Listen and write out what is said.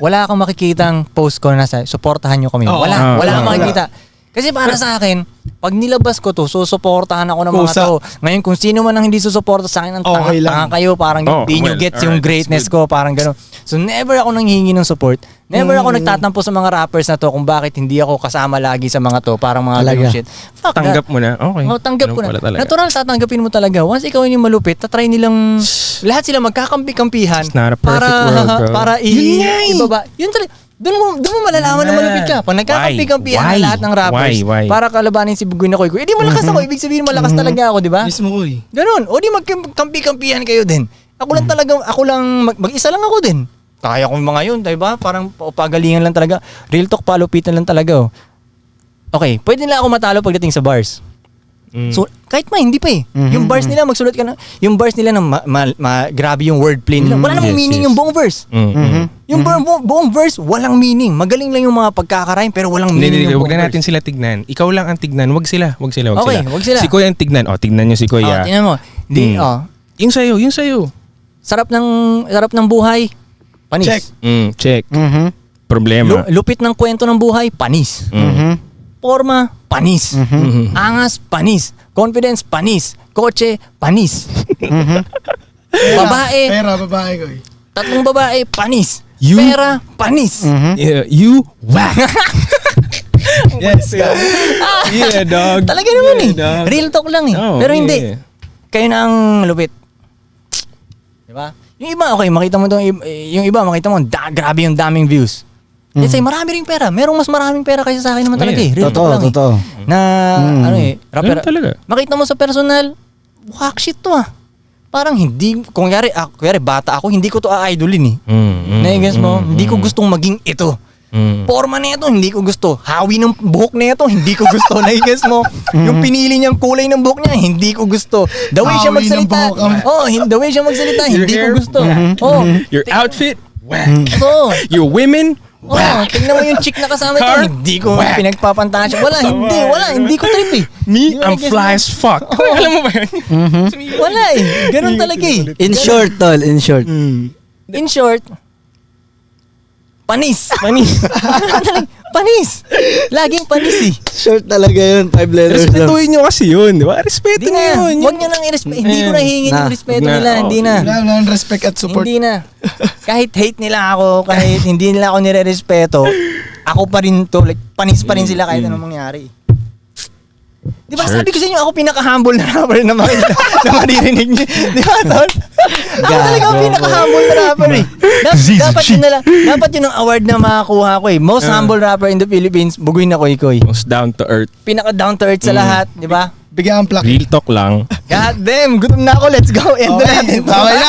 wala kang makikitang post ko na sa suportahan nyo kami. Wala kang makikita. Kasi para sa akin, pag nilabas ko to, susuportahan ako ng mga tao. Ngayon, kung sino man ang hindi susuporta sa akin, ang tanga kayo, parang hindi nyo gets yung greatness ko, parang gano'n. So, never ako nanghihingi ng support. Never ako nagtatampo sa mga rappers na to kung bakit hindi ako kasama lagi sa mga to, parang mga ganun shit. Fuck Tanggap mo na, okay. Tanggap ko na. Natural, tatanggapin mo talaga. Once ikaw yung malupit, tatry nilang, lahat sila magkakampi-kampihan. It's not a perfect world, bro. Para ibaba. Yun talaga. Doon mo malalaman na malupit ka. Pag nagkakampi-kampihan na lahat ng rappers, para kalabanin si Bugoy na Koy. Eh di malakas ako. Ibig sabihin malakas talaga ako, di ba? Mismo ko eh. Ganun. O di magkampi-kampihan kayo din. Ako lang mag-isa lang ako din. Kaya kong mga yun, di ba? Parang pagalingan lang talaga. Real talk, palupitan lang talaga. Okay, pwede nila ako matalo pagdating sa bars. So, kahit hindi pa eh. Yung bars nila, magsulat ka na, yung bars nila na grabe yung wordplay nila. Wala namang meaning yung buong verse. Yung buong verse, walang meaning. Magaling lang yung mga pagkakarime, pero walang meaning yung buong verse. Huwag na natin sila tignan. Ikaw lang ang tignan. Wag sila. Okay, wag sila. Si Koy ang tignan. Tignan nyo si Koy. Tignan mo. Yung sa'yo. Sarap ng buhay, panis. Check. Problema. Lupit ng kwento ng buhay, panis. Forma, panis. Angas, panis. Confidence, panis. Kotse, panis. Babae. Pera, babae ko eh. 3 babae, panis. You? Pera, panis. You, whack. Yes. Yeah, dog. Talaga naman eh. Dog. Real talk lang eh. Oh, pero hindi. yeah. Kayo na ang lupit. Diba? Yung iba, okay, makita mo yung iba, makita mo, grabe yung daming views. Let's say, marami ring pera. Merong mas maraming pera kaysa sa akin naman talaga eh. Real talk lang Totoo. eh. Na, rapper. Talaga. Makita mo sa personal, whack shit to ah. Parang hindi, kung yari bata ako, hindi ko to a-idolin eh. Naigas mo, hindi ko gustong maging ito. Forma na ito, hindi ko gusto. Hawi ng buhok na ito, hindi ko gusto. Naigas mo, yung pinili niyang kulay ng buhok niya, hindi ko gusto. The way siya Hawi ng magsalita, buhok. the way siya magsalita, hindi ko hair, gusto. Your outfit, whack. Your women, tingnan mo yung chick na kasama Car, ito, hindi ko pinagpapantahan siya. Hindi ko trip eh. me, I'm fly as fuck. Alam mo ba yun? Wala eh, ganun talaga eh. In short, tol. In short. In short, panis. Panis. Laging panis eh. Short talaga yun. 5 letters lang. Respetuhin nyo kasi yun, di ba? Respeto Hindi na. nyo yun. Huwag nyo nang i-respect. Hindi ko nahihingin yung respeto Wag na. nila. Hindi na. Wala nang respect at support. Hindi na. Kahit hate nila ako, kahit hindi nila ako nire-respeto, ako pa rin to. Like, panis pa rin sila kahit anong mangyari. Di ba sabi ko sa inyo, ako pinaka-humble na rapper na maririnig niyo. Di ba, tol? Ako talaga ang pinaka-humble na rapper eh. Dapat yun ang award na makakuha ko eh. Most humble rapper in the Philippines, Bugoy na Koy. Most down to earth. Pinaka-down to earth sa lahat, di ba? Bigyan ang plak. Real talk lang. God damn, gutom na ako. Let's go. End na natin. Okay na.